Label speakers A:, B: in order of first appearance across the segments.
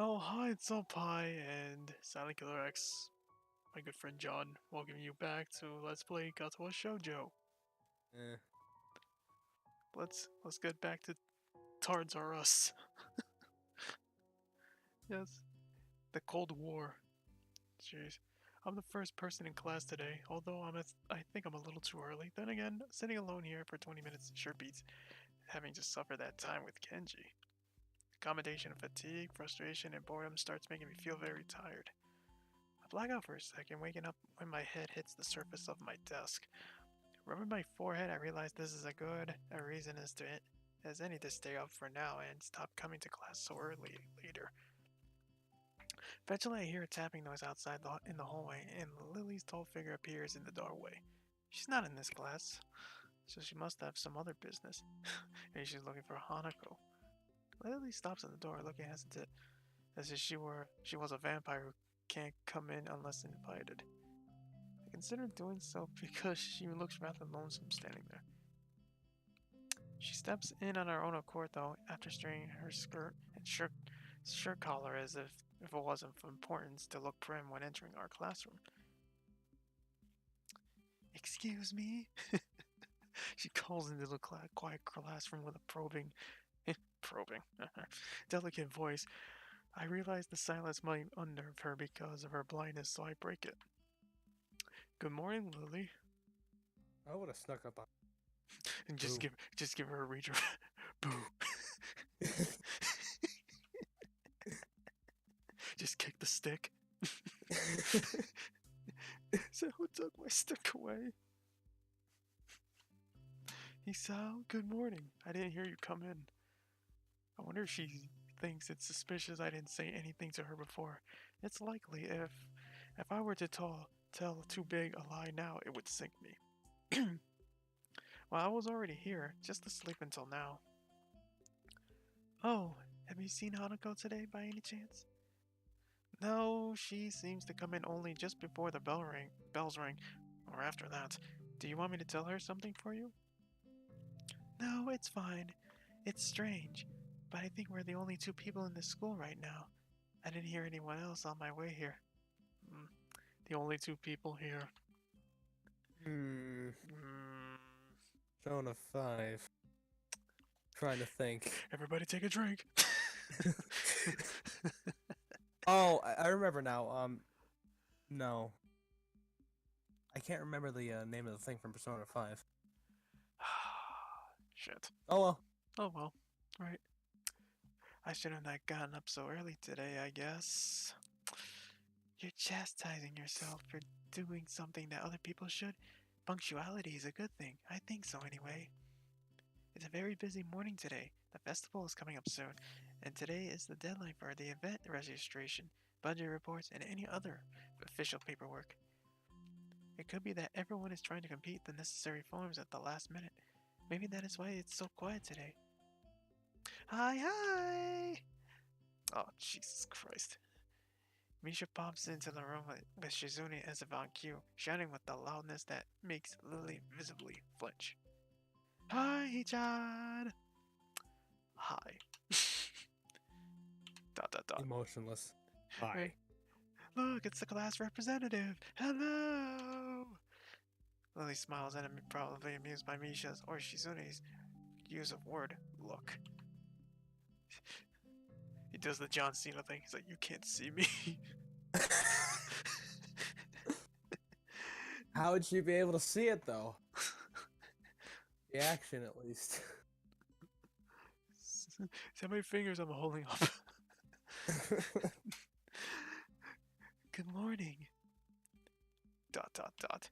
A: Oh, hi, it's Pie and silentkilerX. My good friend John, welcoming you back to Let's Play Katawa Shoujo.
B: Eh.
A: Let's get back to Tards R Us. Yes, the Cold War. Jeez. I'm the first person in class today, although I think I'm a little too early. Then again, sitting alone here for 20 minutes sure beats having to suffer that time with Kenji. The combination of fatigue, frustration, and boredom starts making me feel very tired. I black out for a second, waking up when my head hits the surface of my desk. Rubbing my forehead, I realize this is a reason as any to stay up for now and stop coming to class so early later. Eventually, I hear a tapping noise outside in the hallway, and Lily's tall figure appears in the doorway. She's not in this class, so she must have some other business. Maybe she's looking for Hanako. Lily stops at the door, looking hesitant, as if she was a vampire who can't come in unless invited. I consider doing so because she looks rather lonesome standing there. She steps in on her own accord, though, after straightening her skirt and shirt collar as if it wasn't of importance to look prim when entering our classroom. Excuse me? She calls into the quiet classroom with a probing, delicate voice. I realize the silence might unnerve her because of her blindness, so I break it. Good morning, Lily.
B: I would have snuck up on.
A: And
B: Boo.
A: just give her a reader. Boo. Just kick the stick. So who took my stick away? Hisao, good morning. I didn't hear you come in. I wonder if she thinks it's suspicious I didn't say anything to her before. It's likely if I were to tell too big a lie now, it would sink me. Well, I was already here, just asleep until now. Oh, have you seen Hanako today by any chance? No, she seems to come in only just before the bells ring, or after that. Do you want me to tell her something for you? No, it's fine. It's strange, but I think we're the only two people in this school right now. I didn't hear anyone else on my way here. Mm, the only two people here.
B: Hmm.
A: Mm,
B: Zone of 5. Trying to think.
A: everybody take a drink.
B: Oh, I remember now. No. I can't remember the name of the thing from Persona 5.
A: Shit.
B: Oh well.
A: Oh well. Right. I should have not gotten up so early today, I guess. You're chastising yourself for doing something that other people should. Punctuality is a good thing. I think so, anyway. It's a very busy morning today. The festival is coming up soon, and today is the deadline for the event registration, budget reports, and any other official paperwork. It could be that everyone is trying to complete the necessary forms at the last minute. Maybe that is why it's so quiet today. Hi, hi! Oh, Jesus Christ. Misha pops into the room with Shizune as if on cue, shouting with the loudness that makes Lily visibly flinch. Hi, Hichan! Hi. Dot dot dot.
B: Emotionless.
A: Right.
B: Hi.
A: Look, it's the class representative. Hello! Lily smiles at him, probably amused by Misha's or Shizune's use of word look. He does the John Cena thing. He's like, you can't see me.
B: How would you be able to see it though? The action, at least.
A: See how many fingers I'm holding up. Good morning. Dot dot dot.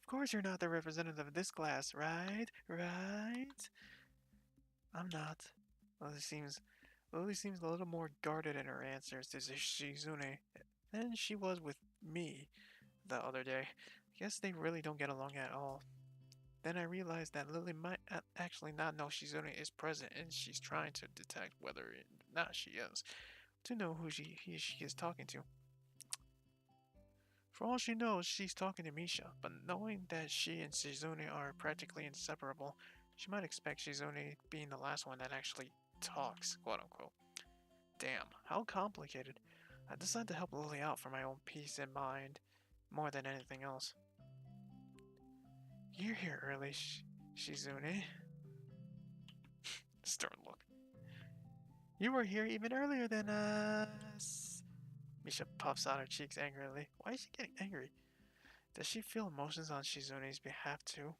A: Of course you're not the representative of this class, right? Right? I'm not. Lily seems a little more guarded in her answers to Shizune than she was with me the other day. I guess they really don't get along at all. Then I realized that Lily might actually not know Shizune is present, and she's trying to detect whether or not she is, to know who she is talking to. For all she knows, she's talking to Misha, but knowing that she and Shizune are practically inseparable, she might expect Shizune being the last one that actually talks, quote unquote. Damn, how complicated. I decided to help Lily out for my own peace in mind, more than anything else. You're here early, Shizune. Stern look. You were here even earlier than us. Misha puffs out her cheeks angrily. Why is she getting angry? Does she feel emotions on Shizune's behalf too?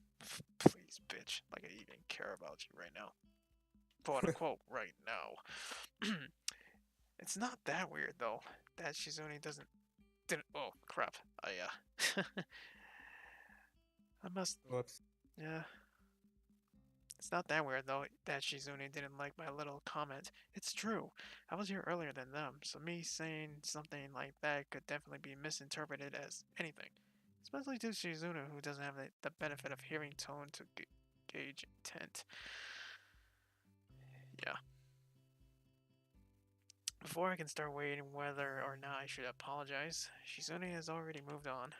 A: Please, bitch. Like I even care about you right now. Quote unquote, right now. It's not that weird though. That Shizune didn't. Oh crap! I must.
B: Whoops.
A: Yeah. It's not that weird though that Shizune didn't like my little comment. It's true. I was here earlier than them, so me saying something like that could definitely be misinterpreted as anything. Especially to Shizune, who doesn't have the benefit of hearing tone to gauge intent. Yeah. Before I can start weighing whether or not I should apologize, Shizune has already moved on.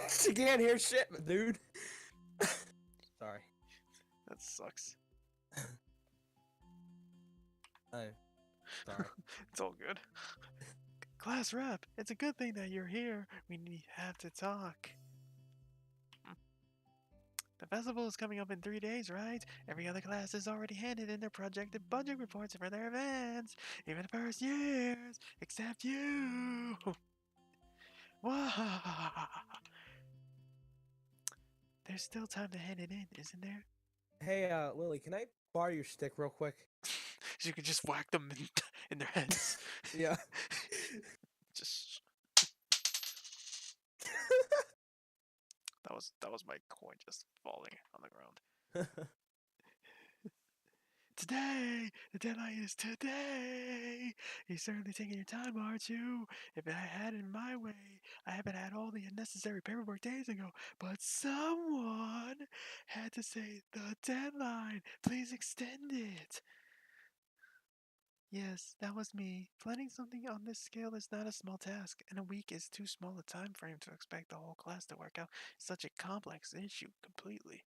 B: She can't hear shit, dude. Sorry.
A: That sucks.
B: Oh, sorry.
A: It's all good. Class rep, it's a good thing that you're here. We have to talk. The festival is coming up in 3 days, right? Every other class has already handed in their projected budget reports for their events, even the first years, except you. Wow. There's still time to hand it in, isn't there?
B: Hey, Lily, can I borrow your stick real quick?
A: So you can just whack them in their heads.
B: Yeah.
A: Just that was my coin just falling on the ground. Today! The deadline is today! You're certainly taking your time, aren't you? If I had it my way, I haven't had all the unnecessary paperwork days ago, but someone had to say the deadline. Please extend it. Yes, that was me. Planning something on this scale is not a small task, and a week is too small a time frame to expect the whole class to work out such a complex issue completely.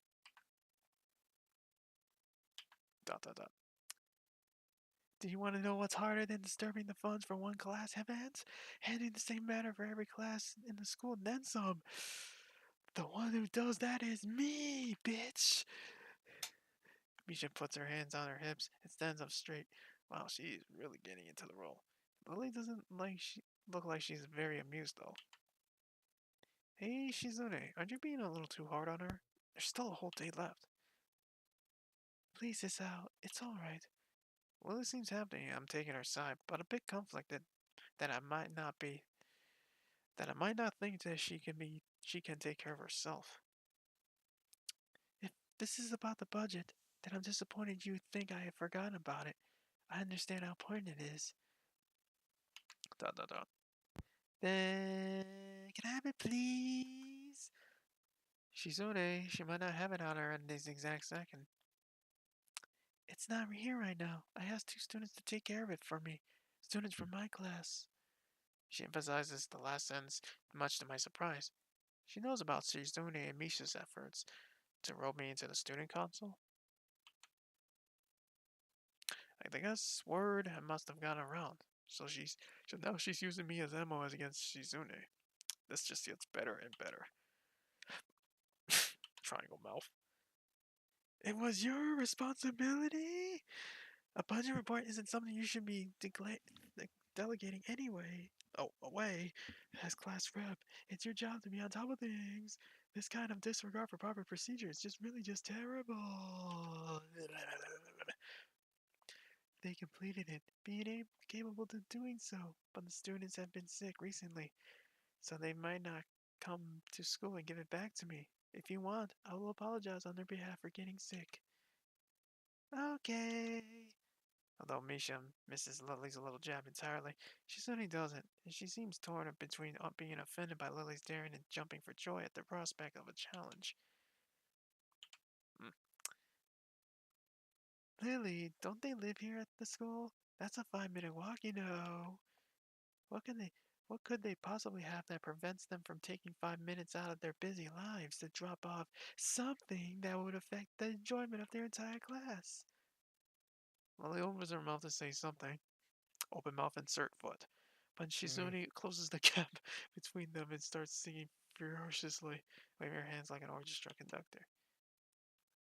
A: Dot dot dot. Do you want to know what's harder than disturbing the funds for one class event? Handling the same matter for every class in the school and then some. The one who does that is me, bitch. Misha puts her hands on her hips and stands up straight. Wow, she's really getting into the role. Lily doesn't look like she's very amused though. Hey Shizune, aren't you being a little too hard on her? There's still a whole day left. Please, it's out. It's alright. Lily seems happy I'm taking her side, but a bit conflicted that I might not be that I might not think that she can take care of herself. If this is about the budget, then I'm disappointed you think I have forgotten about it. I understand how important it is. Dot dot dot. Then can I have it please? Shizune, she might not have it on her in this exact second. It's not here right now. I asked 2 students to take care of it for me. Students from my class. She emphasizes the last sentence, much to my surprise. She knows about Shizune and Misha's efforts to rope me into the student council. I guess word must have gone around. So now she's using me as ammo as against Shizune. This just gets better and better. Triangle mouth. It was your responsibility? A budget report isn't something you should be delegating anyway. Oh, away. As class rep, it's your job to be on top of things. This kind of disregard for proper procedure is just terrible. They completed it, being capable of doing so, but the students have been sick recently, so they might not come to school and give it back to me. If you want, I will apologize on their behalf for getting sick. Okay. Although Misha misses Lily's little jab entirely, she certainly doesn't, and she seems torn between being offended by Lily's daring and jumping for joy at the prospect of a challenge. Mm. Lily, don't they live here at the school? That's a 5-minute walk, you know. What can they what could they possibly have that prevents them from taking 5 minutes out of their busy lives to drop off something that would affect the enjoyment of their entire class? Lily opens her mouth to say something. Open mouth, insert foot. But
B: Mm.
A: Shizune closes the gap between them and starts singing ferociously, waving her hands like an orchestra conductor.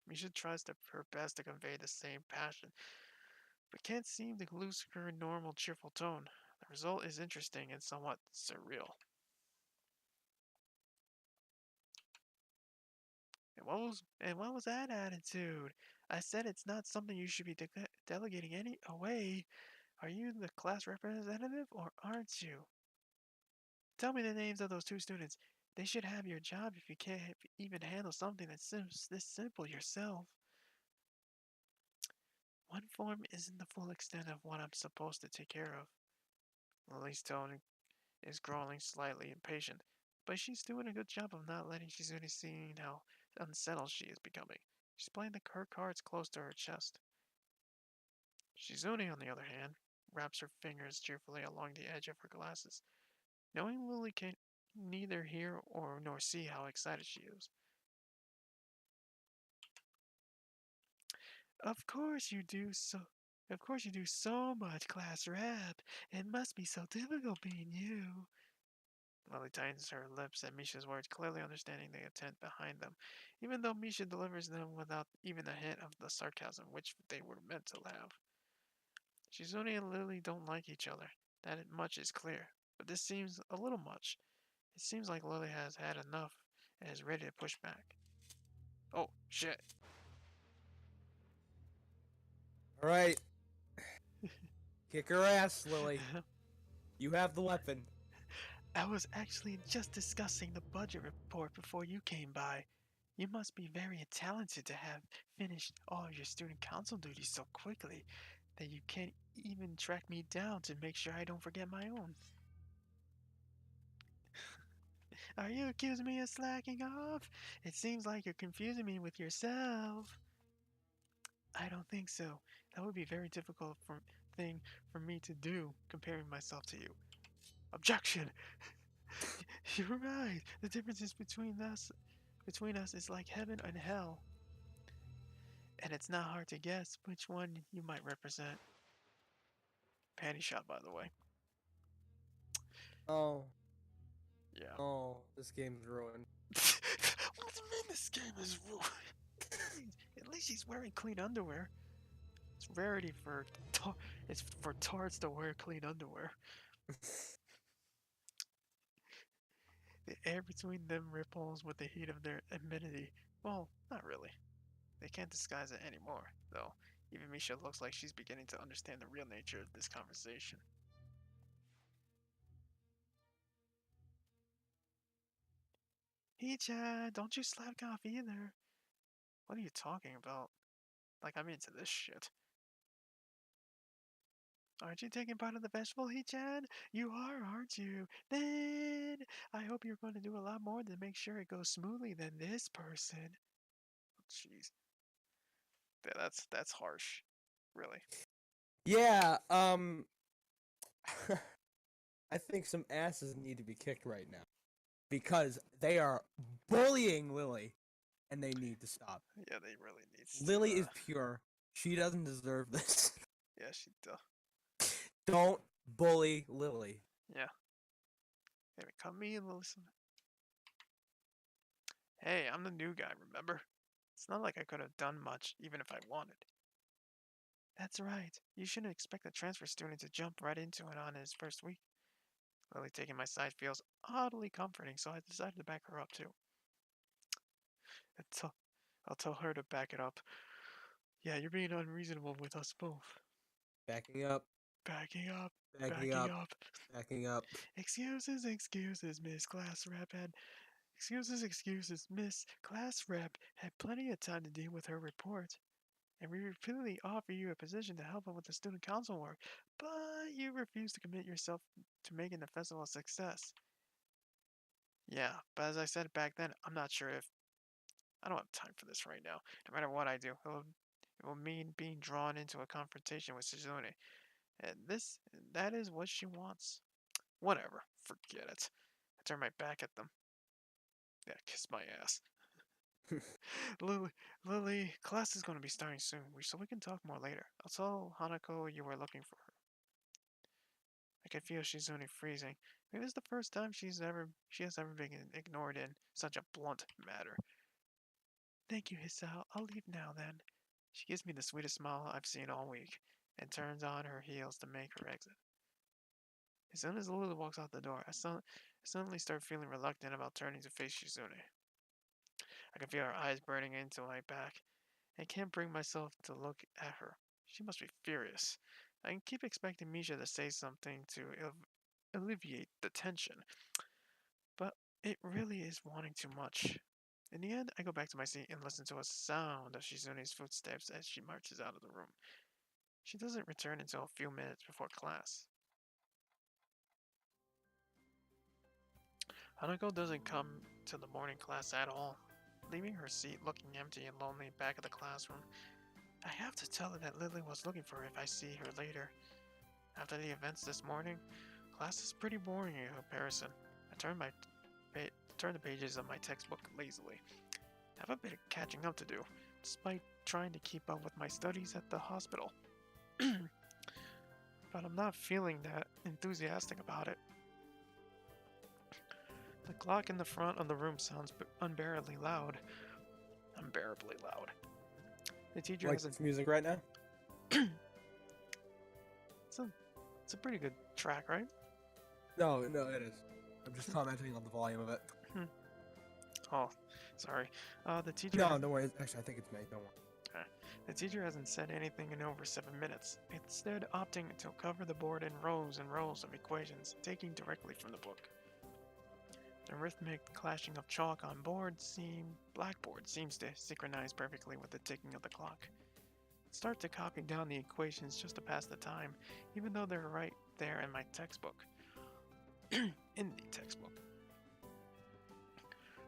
A: Misha tries her best to convey the same passion, but can't seem to lose her normal cheerful tone. The result is interesting and somewhat surreal. And what was that attitude? I said it's not something you should be delegating any away. Are you the class representative or aren't you? Tell me the names of those two students. They should have your job if you can't even handle something that's this simple yourself. One form isn't the full extent of what I'm supposed to take care of. Lily's tone is growing slightly impatient, but she's doing a good job of not letting Shizune see how unsettled she is becoming. She's playing her cards close to her chest. Shizune, on the other hand, wraps her fingers cheerfully along the edge of her glasses, knowing Lily can neither hear or nor see how excited she is. Of course you do so. Of course you do so much, class rep. It must be so difficult being you. Lily tightens her lips at Misha's words, clearly understanding the intent behind them, even though Misha delivers them without even a hint of the sarcasm which they were meant to have. Shizune and Lily don't like each other. That much is clear. But this seems a little much. It seems like Lily has had enough and is ready to push back. Oh, shit.
B: All right, kick her ass, Lily. You have the weapon.
A: I was actually just discussing the budget report before you came by. You must be very talented to have finished all of your student council duties so quickly that you can't even track me down to make sure I don't forget my own. Are you accusing me of slacking off? It seems like you're confusing me with yourself. I don't think so. That would be very difficult thing for me to do, comparing myself to you. Objection! You're right. The differences between us is like heaven and hell. And it's not hard to guess which one you might represent. Panty shot, by the way.
B: Oh,
A: Yeah.
B: oh, this game's ruined.
A: What do you mean this game is ruined? At least she's wearing clean underwear. It's rarity for it's for tards to wear clean underwear. The air between them ripples with the heat of their amenity. Well, not really. They can't disguise it anymore, though. Even Misha looks like she's beginning to understand the real nature of this conversation. Hicha, don't you slack off either. What are you talking about? Like I'm into this shit. Aren't you taking part of the festival, Hichan? You are, aren't you? Then I hope you're going to do a lot more to make sure it goes smoothly than this person. Jeez, that's harsh. Really.
B: Yeah, I think some asses need to be kicked right now because they are bullying Lily and they need to stop.
A: Yeah, they really needs to.
B: Lily is pure. She doesn't deserve this.
A: Yeah, she does.
B: Don't bully Lily.
A: Yeah. Hey, come me and listen. Hey, I'm the new guy. Remember? It's not like I could have done much, even if I wanted. That's right. You shouldn't expect a transfer student to jump right into it on his first week. Lily taking my side feels oddly comforting, so I decided to back her up too. Until I'll tell her to back it up. Yeah, you're being unreasonable with us both.
B: Backing up,
A: Backing up,
B: backing
A: backing
B: up,
A: up.
B: backing up.
A: Excuses, excuses, Miss Class Rep had. Excuses, excuses, Miss Class Rep had plenty of time to deal with her report. And we repeatedly offer you a position to help out with the student council work, but you refuse to commit yourself to making the festival a success. Yeah, but as I said back then, I'm not sure if I don't have time for this right now. No matter what I do, it will mean being drawn into a confrontation with Suzune. And that is what she wants. Whatever, forget it. I turn my back at them. Yeah, kiss my ass. Lily, Lily, class is going to be starting soon, so we can talk more later. I'll tell Hanako you were looking for her. I can feel Shizune freezing. Maybe it's the first time she has ever been ignored in such a blunt manner. Thank you, Hisao. I'll leave now then. She gives me the sweetest smile I've seen all week and turns on her heels to make her exit. As soon as Lulu walks out the door, suddenly start feeling reluctant about turning to face Shizune. I can feel her eyes burning into my back and can't bring myself to look at her. She must be furious. I can keep expecting Misha to say something to alleviate the tension, but it really is wanting too much. In the end, I go back to my seat and listen to a sound of Shizune's footsteps as she marches out of the room. She doesn't return until a few minutes before class. Hanako doesn't come to the morning class at all, leaving her seat looking empty and lonely back of the classroom. I have to tell her that Lily was looking for her if I see her later. After the events this morning, class is pretty boring in comparison. I turn the pages of my textbook lazily. I have a bit of catching up to do, despite trying to keep up with my studies at the hospital. But I'm not feeling that enthusiastic about it. The clock in the front of the room sounds unbearably loud. Unbearably loud. The teacher
B: Like
A: hasn't.
B: this music right now?
A: It's a pretty good track, right?
B: No, no, it is. I'm just commenting on the volume of it.
A: Oh, sorry. The teacher.
B: No, don't worry. Actually, I think it's me. Don't worry.
A: The teacher hasn't said anything in over 7 minutes, instead opting to cover the board in rows and rows of equations, taking directly from the book. The rhythmic clashing of chalk on blackboard seems to synchronize perfectly with the ticking of the clock. I start to copy down the equations just to pass the time, even though they're right there in my textbook. In the textbook.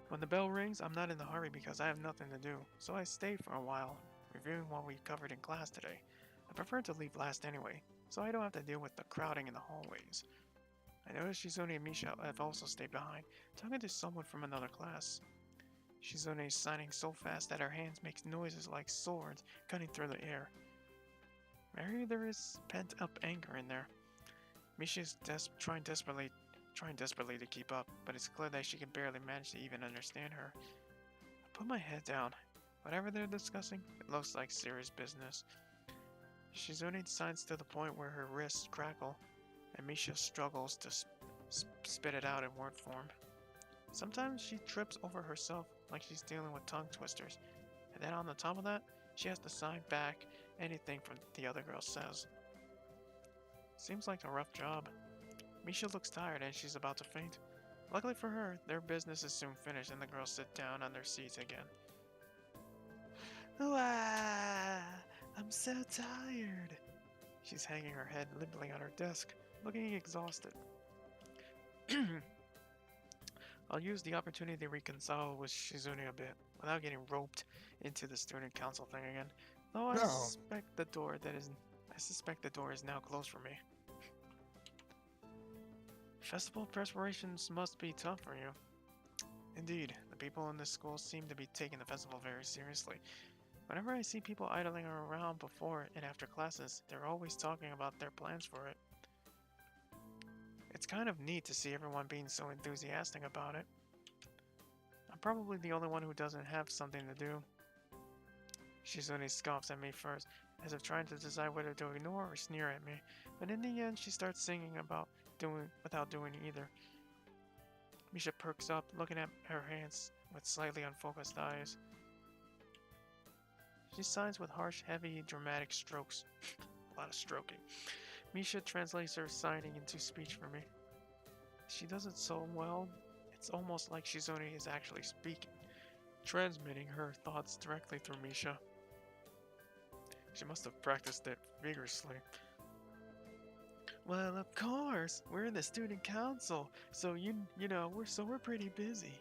A: When the bell rings, I'm not in a hurry because I have nothing to do, so I stay for a while, reviewing what we covered in class today. I prefer to leave last anyway, so I don't have to deal with the crowding in the hallways. I notice Shizune and Misha have also stayed behind, talking to someone from another class. Shizune is signing so fast that her hands make noises like swords cutting through the air. Maybe there is pent-up anger in there. Misha is trying desperately to keep up, but it's clear that she can barely manage to even understand her. I put my head down. Whatever they're discussing, it looks like serious business. Shizune signs to the point where her wrists crackle, and Misha struggles to spit it out in word form. Sometimes she trips over herself like she's dealing with tongue twisters, and then on the top of that, she has to sign back anything from the other girl says. Seems like a rough job. Misha looks tired and she's about to faint. Luckily for her, their business is soon finished and the girls sit down on their seats again. Ah, I'm so tired. She's hanging her head limply on her desk, looking exhausted. I'll use the opportunity to reconcile with Shizune a bit, without getting roped into the student council thing again. Though I
B: No.
A: suspect the door is now closed for me. Festival preparations must be tough for you. Indeed, the people in this school seem to be taking the festival very seriously. Whenever I see people idling around before and after classes, they're always talking about their plans for it. It's kind of neat to see everyone being so enthusiastic about it. I'm probably the only one who doesn't have something to do. Shizune scoffs at me first, as if trying to decide whether to ignore or sneer at me, but in the end she starts singing without doing either. Misha perks up, looking at her hands with slightly unfocused eyes. She signs with harsh, heavy, dramatic strokes. A lot of stroking. Misha translates her signing into speech for me. She does it so well, it's almost like Shizune is actually speaking, transmitting her thoughts directly through Misha. She must have practiced it vigorously. Well, of course, we're in the student council, so we're pretty busy.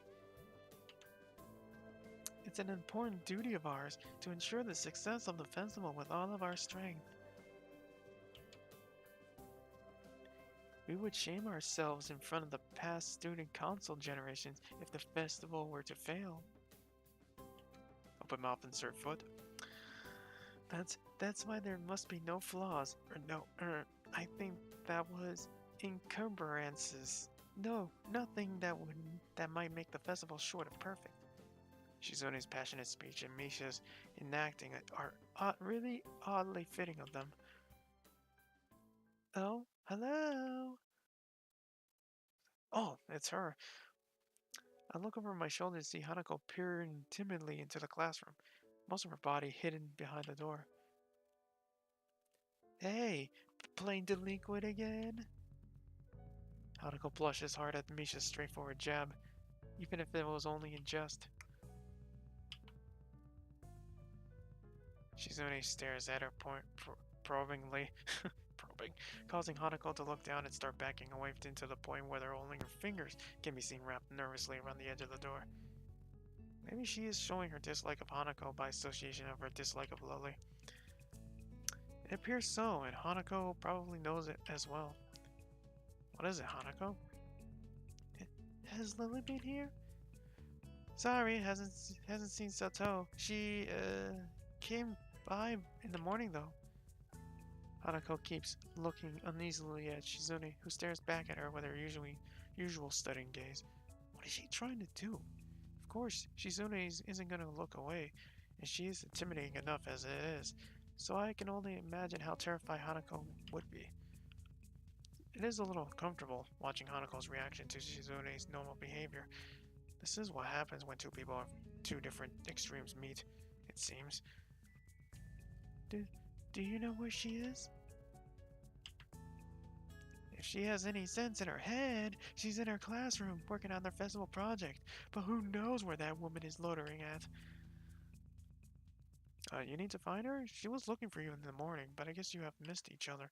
A: It's an important duty of ours to ensure the success of the festival with all of our strength. We would shame ourselves in front of the past student council generations if the festival were to fail. Open mouth, insert foot. That's why there must be no flaws, I think that was encumbrances. No, nothing that might make the festival short of perfect. Shizune's passionate speech and Misha's enacting are really oddly fitting of them. Oh, hello. Oh, it's her. I look over my shoulder to see Hanako peering timidly into the classroom, most of her body hidden behind the door. Hey, playing delinquent again? Hanako blushes hard at Misha's straightforward jab, even if it was only in jest. Shizune stares at her probingly, probing, causing Hanako to look down and start backing away to the point where only her fingers can be seen wrapped nervously around the edge of the door. Maybe she is showing her dislike of Hanako by association of her dislike of Lily. It appears so, and Hanako probably knows it as well. What is it, Hanako? Has Lily been here? Sorry, hasn't seen Sato. She came by in the morning though. Hanako keeps looking uneasily at Shizune, who stares back at her with her usual studying gaze. What is she trying to do? Of course, Shizune isn't going to look away, and she is intimidating enough as it is, so I can only imagine how terrified Hanako would be. It is a little uncomfortable watching Hanako's reaction to Shizune's normal behavior. This is what happens when two people of two different extremes meet, it seems. Do you know where she is? If she has any sense in her head, she's in her classroom working on their festival project. But who knows where that woman is loitering at? You need to find her? She was looking for you in the morning, but I guess you have missed each other.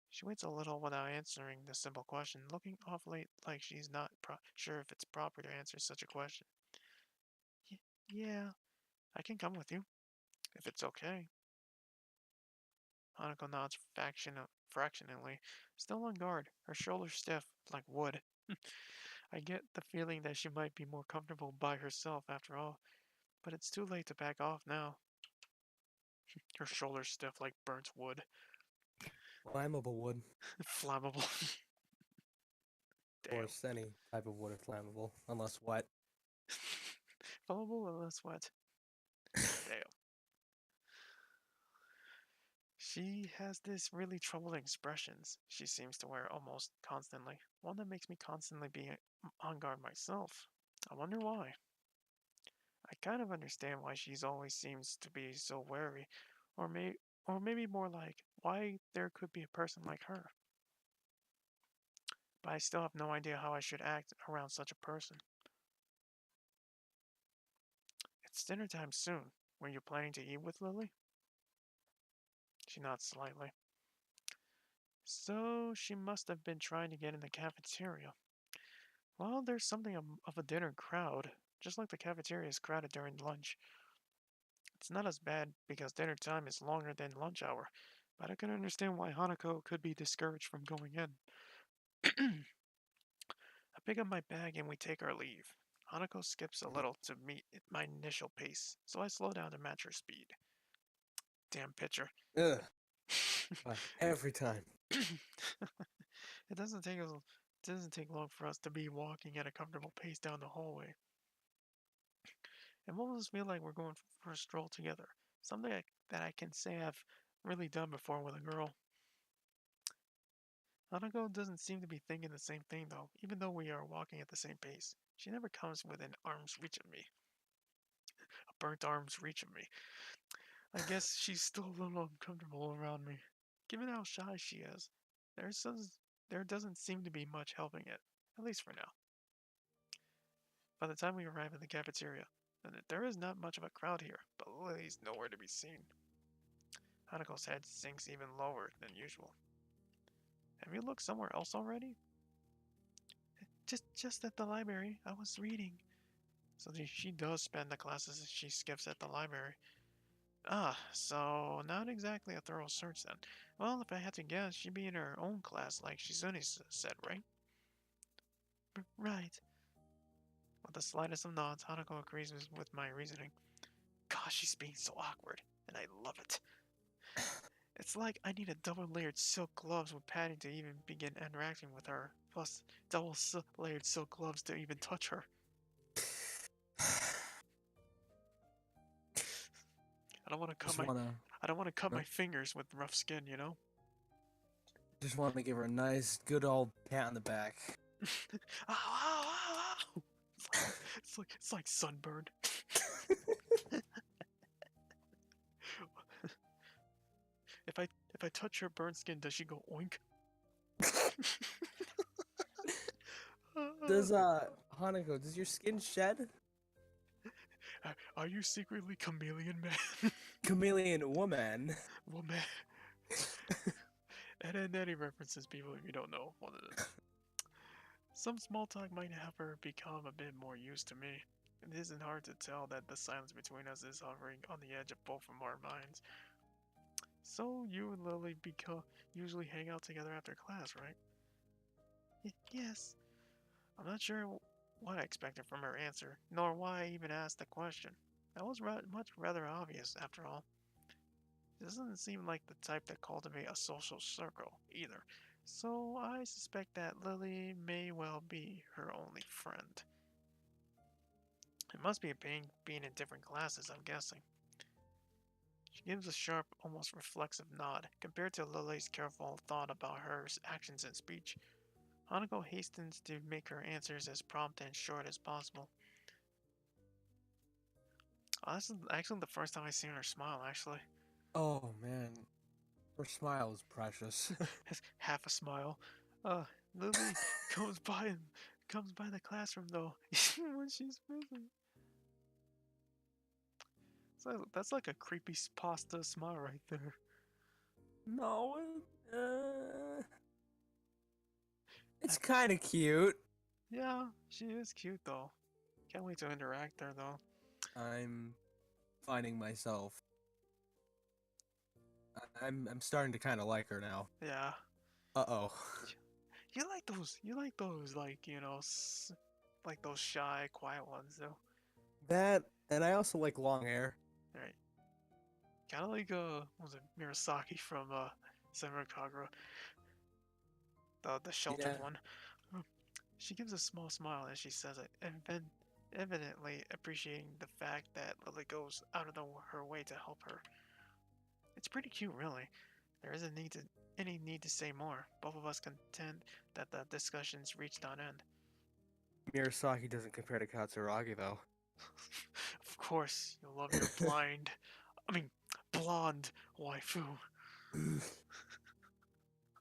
A: She waits a little without answering the simple question, looking awfully like she's not sure if it's proper to answer such a question. Yeah, I can come with you, if it's okay. Hanako nods fractionally, still on guard, her shoulders stiff like wood. I get the feeling that she might be more comfortable by herself after all, but it's too late to back off now. Her shoulders stiff like burnt wood.
B: Flammable wood.
A: Flammable.
B: Of
A: Damn.
B: course, any type of wood is flammable, unless wet.
A: Flammable unless wet. Damn. She has this really troubling expressions she seems to wear almost constantly, one that makes me constantly be on guard myself. I wonder why. I kind of understand why she's always seems to be so wary, or maybe more like why there could be a person like her. But I still have no idea how I should act around such a person. It's dinner time soon. Were you planning to eat with Lily? She nods slightly. So she must have been trying to get in the cafeteria. Well, there's something of a dinner crowd, just like the cafeteria is crowded during lunch. It's not as bad because dinner time is longer than lunch hour, but I can understand why Hanako could be discouraged from going in. I pick up my bag and we take our leave. Hanako skips a little to meet my initial pace, so I slow down to match her speed. Damn pitcher.
B: Ugh. Every time.
A: It doesn't take long for us to be walking at a comfortable pace down the hallway. It almost feels like we're going for a stroll together. Something that I can say I've really done before with a girl. Hanako doesn't seem to be thinking the same thing though, even though we are walking at the same pace. She never comes within arm's reach of me. A burnt arm's reach of me. I guess she's still a little uncomfortable around me. Given how shy she is, there doesn't seem to be much helping it, at least for now. By the time we arrive at the cafeteria, there is not much of a crowd here, but Lily's nowhere to be seen. Hanako's head sinks even lower than usual. Have you looked somewhere else already? Just at the library. I was reading. So she does spend the classes she skips at the library. Ah, so not exactly a thorough search then. Well, if I had to guess, she'd be in her own class like Shizune said, right? Right. With the slightest of nods, Hanako agrees with my reasoning. Gosh, she's being so awkward, and I love it. It's like I need a double-layered silk gloves with padding to even begin interacting with her, plus double-layered silk gloves to even touch her. I don't want to cut
B: Just
A: my
B: wanna,
A: I don't want to cut
B: no,
A: my fingers with rough skin, you know?
B: just wanna give her a nice, good old pat on the back.
A: Ow, ow, ow, ow. It's like sunburn. If I touch her burnt skin, does she go oink?
B: Does Hanako, does your skin shed?
A: Are you secretly chameleon man?
B: Chameleon woman.
A: Woman. And then he references people if you don't know what it is. Some small talk might have her become a bit more used to me. It isn't hard to tell that the silence between us is hovering on the edge of both of our minds. So you and Lily usually hang out together after class, right? Yes. I'm not sure what I expected from her answer, nor why I even asked the question. That was rather obvious, after all. She doesn't seem like the type that cultivate a social circle, either. So I suspect that Lily may well be her only friend. It must be a pain being in different classes, I'm guessing. She gives a sharp, almost reflexive nod, compared to Lily's careful thought about her actions and speech. Hanako hastens to make her answers as prompt and short as possible. Oh, this is actually the first time I've seen her smile, actually.
B: Oh man, her smile is precious.
A: Half a smile. Uh, Lily comes by the classroom though, even when she's busy. So that's like a creepy pasta smile right there.
B: No, it's
A: I,
B: kind of cute.
A: yeah, she is cute though. Can't wait to interact there though.
B: I'm finding myself. I'm starting to kind of like her now.
A: Yeah,
B: Uh-oh.
A: you like those like like those shy, quiet ones though.
B: That, and I also like long hair.
A: Right, kind of like what was it Mirasaki from Senran Kagura, the sheltered
B: Yeah.
A: one. She gives a small smile as she says it, evidently appreciating the fact that Lily goes out of her way to help her. It's pretty cute, really. There isn't any need to say more. Both of us contend that the discussions reached an end.
B: Mirasaki doesn't compare to Katsuragi though.
A: Of course, you'll love your I mean, blonde waifu.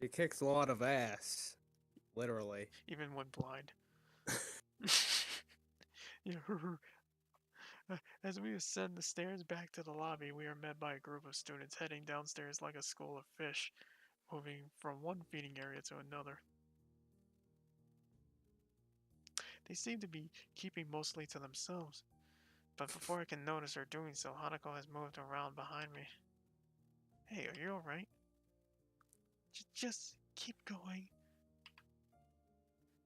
B: He kicks a lot of ass, literally.
A: Even when blind. Yeah. As we ascend the stairs back to the lobby, we are met by a group of students heading downstairs like a school of fish, moving from one feeding area to another. They seem to be keeping mostly to themselves, but before I can notice her doing so, Hanako has moved around behind me. Hey, are you alright? Just keep going.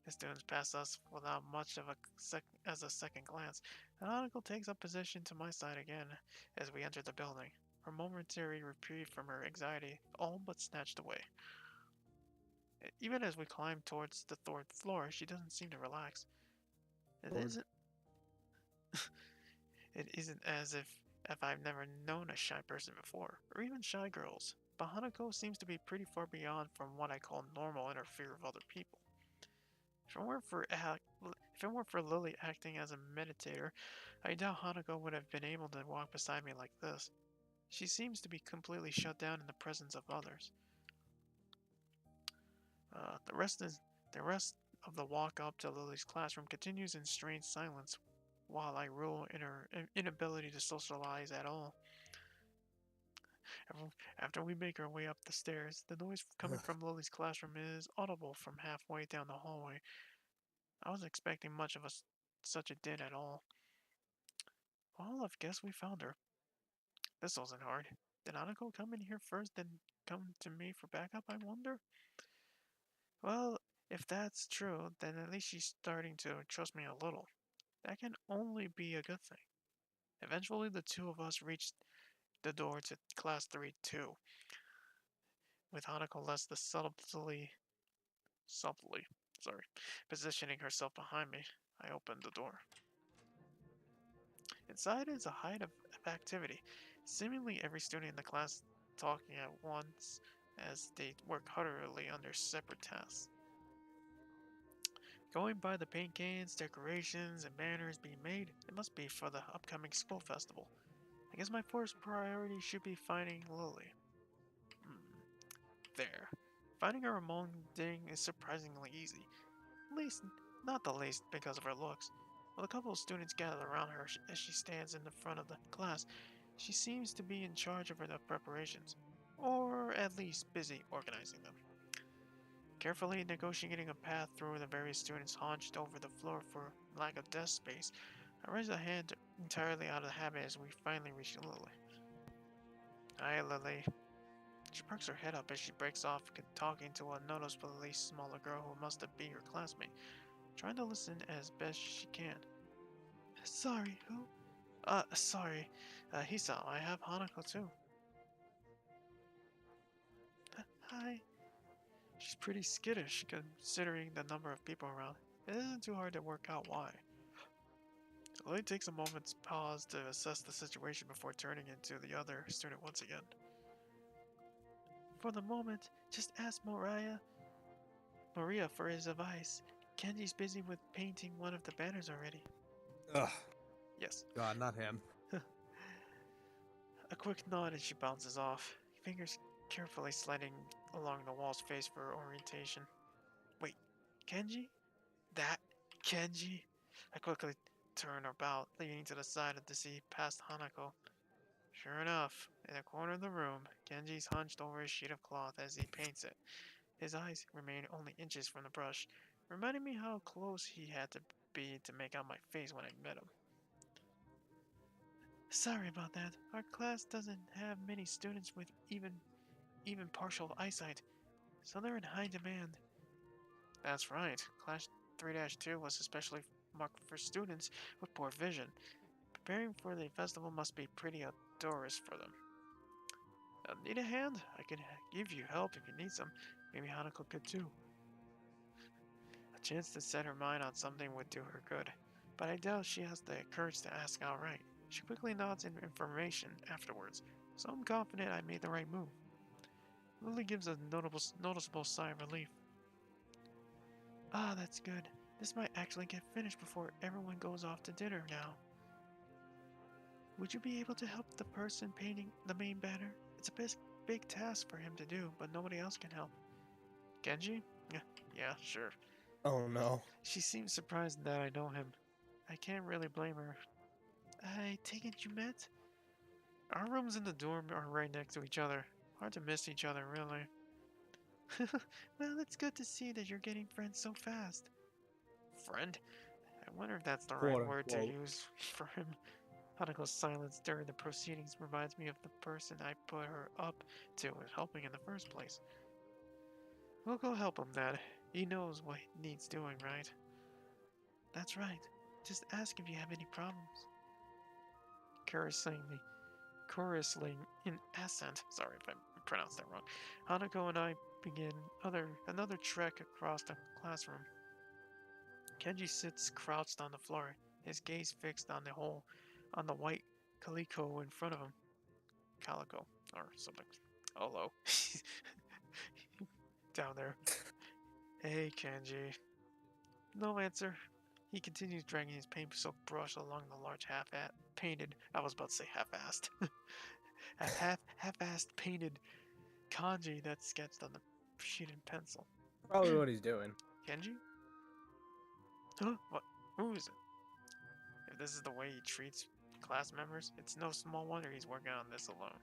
A: The students pass us without much of a second glance, and Hanako takes up position to my side again as we enter the building. Her momentary reprieve from her anxiety all but snatched away. Even as we climb towards the third floor, she doesn't seem to relax. It
B: Lord.
A: isn't it isn't as if I've never known a shy person before, or even shy girls. But Hanako seems to be pretty far beyond from what I call normal in her fear of other people. If it weren't for Lily acting as a meditator, I doubt Hanako would have been able to walk beside me like this. She seems to be completely shut down in the presence of others. Uh, the rest is the rest of the walk up to Lily's classroom continues in strange silence, while I rule in her inability to socialize at all. After we make our way up the stairs, the noise coming from Lily's classroom is audible from halfway down the hallway. I wasn't expecting much of such a din at all. Well, I guess we found her. This wasn't hard. Did Anako come in here first, then come to me for backup, I wonder? Well, if that's true, then at least she's starting to trust me a little. That can only be a good thing. Eventually, the two of us reached the door to Class 3 too. with Hanako less the subtly, sorry, positioning herself behind me. I opened the door. Inside is a height of activity. Seemingly every student in the class talking at once as they work heartily on their separate tasks. Going by the paint cans, decorations, and banners being made, it must be for the upcoming school festival. I guess my first priority should be finding Lily. Hmm, there. Finding her among Ding is surprisingly easy. At least, not the least because of her looks. While a couple of students gather around her as she stands in the front of the class, she seems to be in charge of her preparations, or at least busy organizing them. Carefully negotiating a path through the various students hunched over the floor for lack of desk space, I raise a hand entirely out of habit as we finally reach Lily. Hi, Lily. She perks her head up as she breaks off talking to a noticeably smaller girl who must be her classmate, trying to listen as best she can. Sorry, who? Sorry. Hisao, I have Hanako too. Hi. She's pretty skittish considering the number of people around. It isn't too hard to work out why. Lily takes a moment's pause to assess the situation before turning into the other student once again. For the moment, just ask Maria for his advice. Kenji's busy with painting one of the banners already.
B: Ugh.
A: Yes.
B: God, not him.
A: A quick nod and she bounces off, fingers carefully sliding along the wall's face for orientation. Wait, Kenji? That Kenji? I quickly turn about, leaning to the side to see past Hanako. Sure enough, in a corner of the room, Kenji's hunched over a sheet of cloth as he paints it. His eyes remain only inches from the brush, reminding me how close he had to be to make out my face when I met him. Sorry about that. Our class doesn't have many students with even partial eyesight, so they're in high demand. That's right. Class 3-2 was especially marked for students with poor vision. Preparing for the festival must be pretty outdoors for them. Need a hand? I can give you help if you need some. Maybe Hanako could too. A chance to set her mind on something would do her good, but I doubt she has the courage to ask outright. She quickly nods in information afterwards, so I'm confident I made the right move. Lily gives a noticeable sigh of relief. Ah, that's good. This might actually get finished before everyone goes off to dinner now. Would you be able to help the person painting the main banner? It's a big task for him to do, but nobody else can help. Genji? Yeah, sure.
B: Oh no.
A: She seems surprised that I know him. I can't really blame her. I take it you met? Our rooms in the dorm are right next to each other. Hard to miss each other, really. Well, it's good to see that you're getting friends so fast. Friend? I wonder if that's the right
B: Quote
A: word to
B: unquote.
A: use for him. Hanako's silence during the proceedings reminds me of the person I put her up to helping in the first place. We'll go help him, Dad. He knows what needs doing, right? That's right. Just ask if you have any problems. Chorusing in accent. Sorry if I pronounced that wrong. Hanako and I begin another trek across the classroom. Kenji sits crouched on the floor, his gaze fixed on on the white calico in front of him. Calico, or something. Hello. Down there. Hey, Kenji. No answer. He continues dragging his paint-soaked brush along the large I was about to say half-assed. Half-assed painted kanji that's sketched on the sheet in pencil.
B: Probably what he's doing.
A: Kenji? Huh? What? Who is it? If this is the way he treats class members, it's no small wonder he's working on this alone.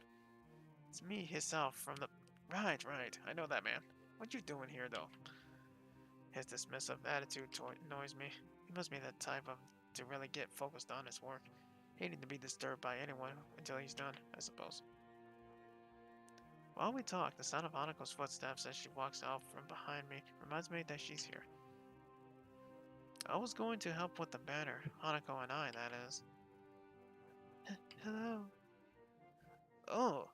A: It's me, himself, from the... Right. I know that man. What you doing here, though? His dismissive attitude annoys me. He must be that type of to really get focused on his work, hating to be disturbed by anyone until he's done, I suppose. While we talk, the sound of Hanako's footsteps as she walks out from behind me reminds me that she's here. I was going to help with the banner, Hanako and I, that is. Hello. Oh,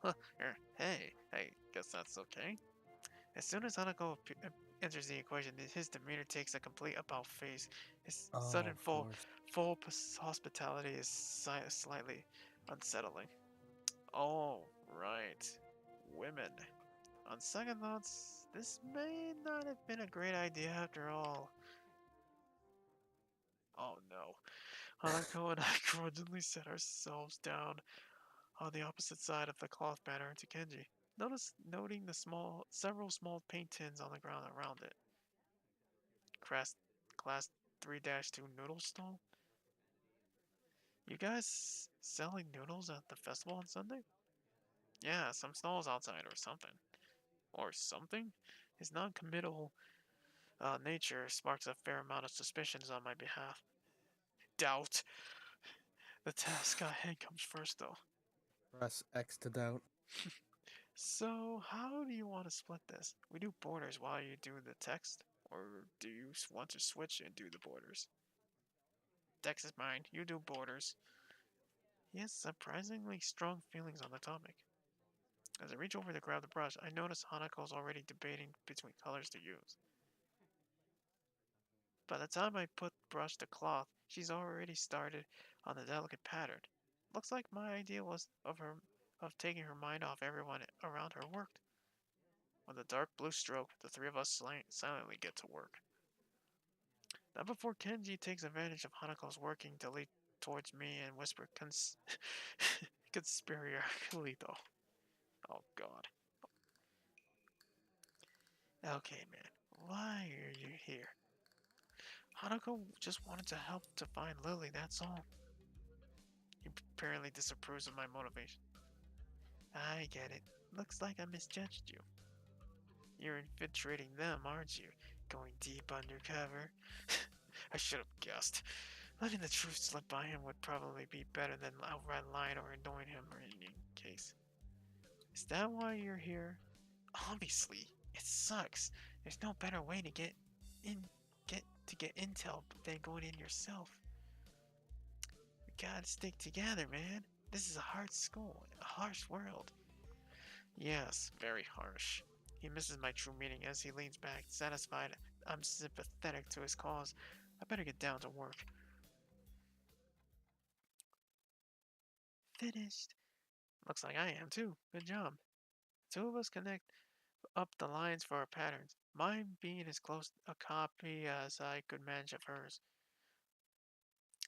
A: hey, guess that's okay. As soon as Hanako enters the equation, his demeanor takes a complete about face. His
B: Oh,
A: sudden
B: of course.
A: full hospitality is slightly unsettling. Oh, right. Women. On second thoughts, this may not have been a great idea after all. Oh no. Hanako and I grudgingly set ourselves down on the opposite side of the cloth banner to Kenji. Noting the several small paint tins on the ground around it. Class, class 3-2 noodle stall? You guys selling noodles at the festival on Sunday? Yeah, some stalls outside or something. Or something? His non-committal nature sparks a fair amount of suspicions on my behalf. Doubt. The task at hand comes first, though.
B: Press X to doubt.
A: So, how do you want to split this? We do borders while you do the text? Or do you want to switch and do the borders? Text is mine, you do borders. He has surprisingly strong feelings on the topic. As I reach over to grab the brush, I notice Hanako's already debating between colors to use. By the time I put brush to cloth, she's already started on the delicate pattern. Looks like my idea was of taking her mind off everyone around her worked. With a dark blue stroke, the three of us silently get to work. Not before Kenji takes advantage of Hanako's working to lead towards me and whisper conspiratorially though. Oh god. Okay, man. Why are you here? Hanako just wanted to help to find Lily, that's all. He apparently disapproves of my motivation. I get it. Looks like I misjudged you. You're infiltrating them, aren't you? Going deep undercover? I should have guessed. Letting the truth slip by him would probably be better than outright lying or annoying him in any case. Is that why you're here? Obviously. It sucks. There's no better way to in get intel than going in yourself. We gotta stick together, man. This is a hard school, a harsh world. Yes, very harsh. He misses my true meaning as he leans back, satisfied I'm sympathetic to his cause. I better get down to work. Finished. Looks like I am too. Good job. Two of us connect up the lines for our patterns, mine being as close a copy as I could manage of hers.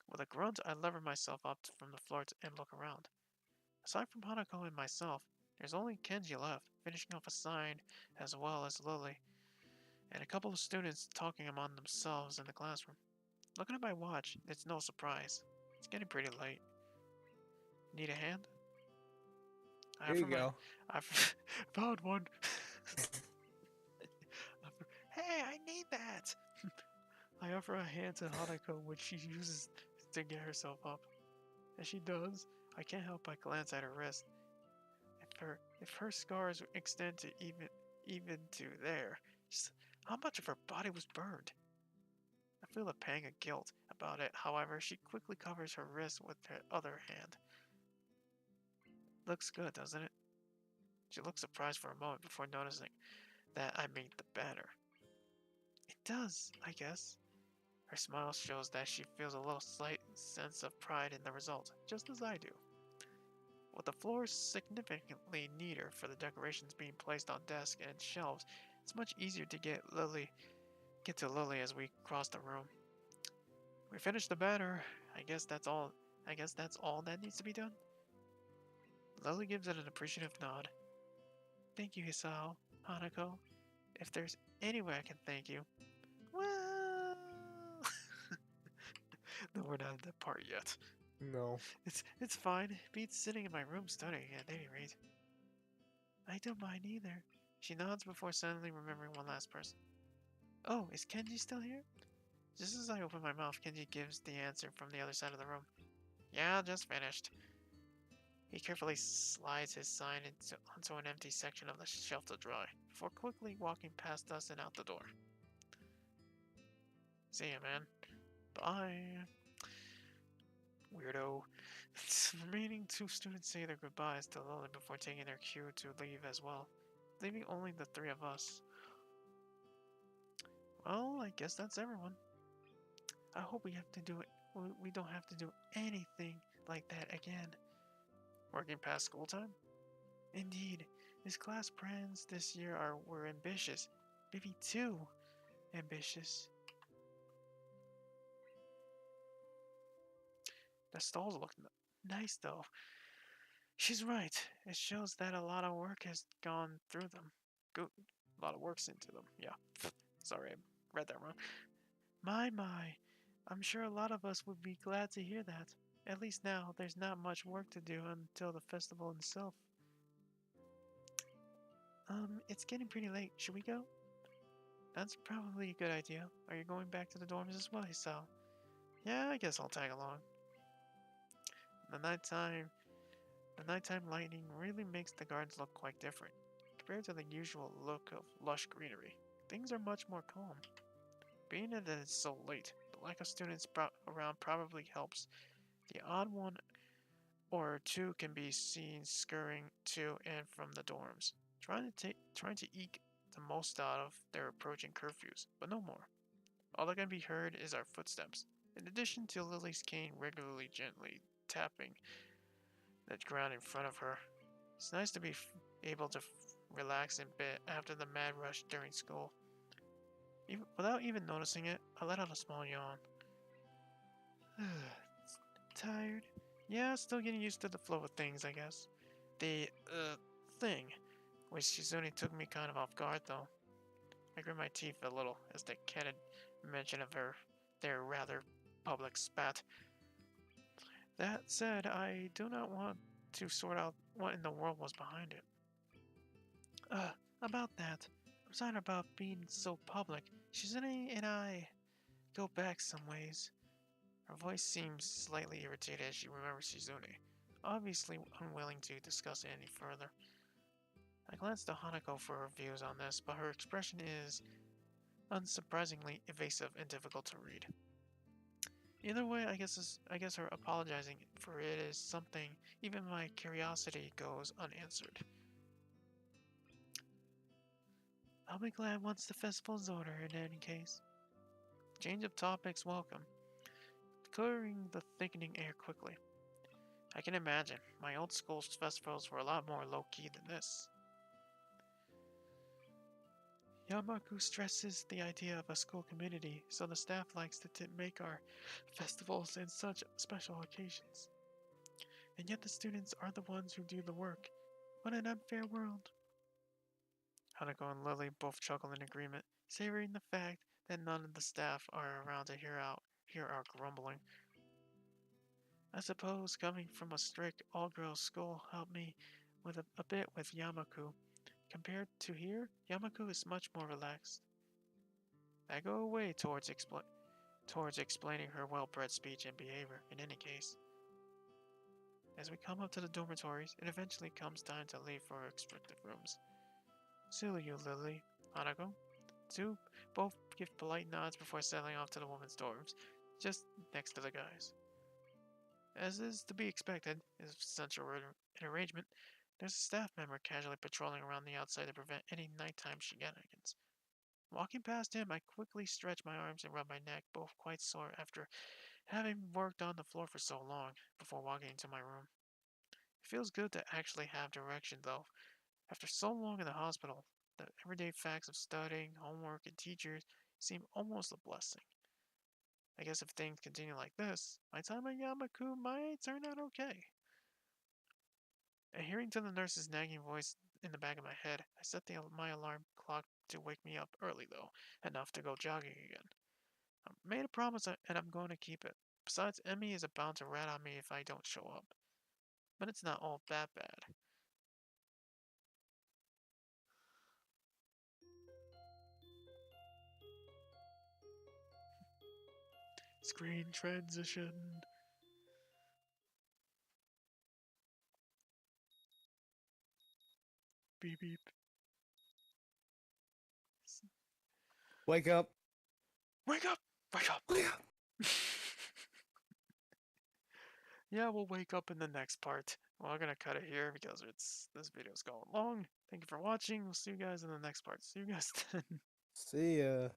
A: With a grunt, I lever myself up from the floor and look around. Aside from Hanako and myself, there's only Kenji left, finishing off a sign, as well as Lily, and a couple of students talking among themselves in the classroom. Looking at my watch, it's no surprise. It's getting pretty late. Need a hand? I
B: Here you
A: offer my...
B: go.
A: I found one. Hey, I need that! I offer a hand to Hanako, which she uses to get herself up. As she does, I can't help but glance at her wrist. If her scars extend to even to there, just how much of her body was burned? I feel a pang of guilt about it. However, she quickly covers her wrist with her other hand. Looks good, doesn't it? She looks surprised for a moment before noticing that I made the banner. It does, I guess. Her smile shows that she feels a little slight sense of pride in the result, just as I do. With the floor significantly neater for the decorations being placed on desks and shelves, it's much easier to get to Lily as we cross the room. We finished the banner. I guess that's all. I guess that's all that needs to be done. Lily gives it an appreciative nod. Thank you, Hisao, Hanako. If there's any way I can thank you, well, no, we're not at that part yet.
B: No.
A: It's fine. Beats sitting in my room studying at any rate. I don't mind either. She nods before suddenly remembering one last person. Oh, is Kenji still here? Just as I open my mouth, Kenji gives the answer from the other side of the room. Yeah, just finished. He carefully slides his sign onto an empty section of the shelf to dry, before quickly walking past us and out the door. See ya, man. Bye. Weirdo. The remaining two students say their goodbyes to Lily before taking their cue to leave as well, leaving only the three of us. Well, I guess that's everyone. I hope we have to do it. We don't have to do anything like that again. Working past school time? Indeed, his class plans this year were ambitious. Maybe too ambitious. The stalls look nice though. She's right. It shows that a lot of work has gone through them. Good. A lot of work's into them. Yeah. Sorry, I read that wrong. My. I'm sure a lot of us would be glad to hear that. At least now, there's not much work to do until the festival itself. It's getting pretty late. Should we go? That's probably a good idea. Are you going back to the dorms as well, Hisao? Yeah, I guess I'll tag along. The nighttime, the nighttime lighting really makes the gardens look quite different. Compared to the usual look of lush greenery, things are much more calm. Being that it's so late, the lack of students around probably helps. The odd one or two can be seen scurrying to and from the dorms, trying to eke the most out of their approaching curfews, but no more. All that can be heard is our footsteps, in addition to Lily's cane regularly gently tapping the ground in front of her. It's nice to be able to relax a bit after the mad rush during school. Without even noticing it, I let out a small yawn. Tired? Yeah, still getting used to the flow of things, I guess. The, thing, which Shizune took me kind of off guard, though. I grit my teeth a little as the candid mention of their rather public spat. That said, I do not want to sort out what in the world was behind it. Uh, about that. I'm sorry about being so public. Shizune and I go back some ways. Her voice seems slightly irritated as she remembers Shizune, obviously unwilling to discuss it any further. I glanced at Hanako for her views on this, but her expression is unsurprisingly evasive and difficult to read. Either way, I guess her apologizing for it is something even my curiosity goes unanswered. I'll be glad once the festival's over in any case. Change of topics welcome, clearing the thickening air quickly. I can imagine. My old school's festivals were a lot more low-key than this. Yamaku stresses the idea of a school community, so the staff likes to make our festivals and such special occasions. And yet the students are the ones who do the work. What an unfair world. Hanako and Lily both chuckle in agreement, savoring the fact that none of the staff are around to hear our grumbling. I suppose coming from a strict all-girls school helped me with a bit with Yamaku. Compared to here, Yamaku is much more relaxed. I go away towards explaining her well-bred speech and behavior in any case. As we come up to the dormitories, it eventually comes time to leave for our respective rooms. See you, Lily. Hanako. Two both give polite nods before settling off to the women's dorms, just next to the guys. As is to be expected, in such an arrangement, there's a staff member casually patrolling around the outside to prevent any nighttime shenanigans. Walking past him, I quickly stretch my arms and rub my neck, both quite sore after having worked on the floor for so long before walking into my room. It feels good to actually have direction, though. After so long in the hospital, the everyday facts of studying, homework, and teachers seem almost a blessing. I guess if things continue like this, my time at Yamaku might turn out okay. Adhering to the nurse's nagging voice in the back of my head, I set my alarm clock to wake me up early, though, enough to go jogging again. I made a promise and I'm going to keep it. Besides, Emmy is bound to rat on me if I don't show up. But it's not all that bad. Screen transition. Beep beep.
B: Wake up!
A: Wake up! Wake up!
B: Wake up!
A: Yeah, we'll wake up in the next part. Well, I'm gonna cut it here because this video's going long. Thank you for watching. We'll see you guys in the next part. See you guys then.
B: See ya.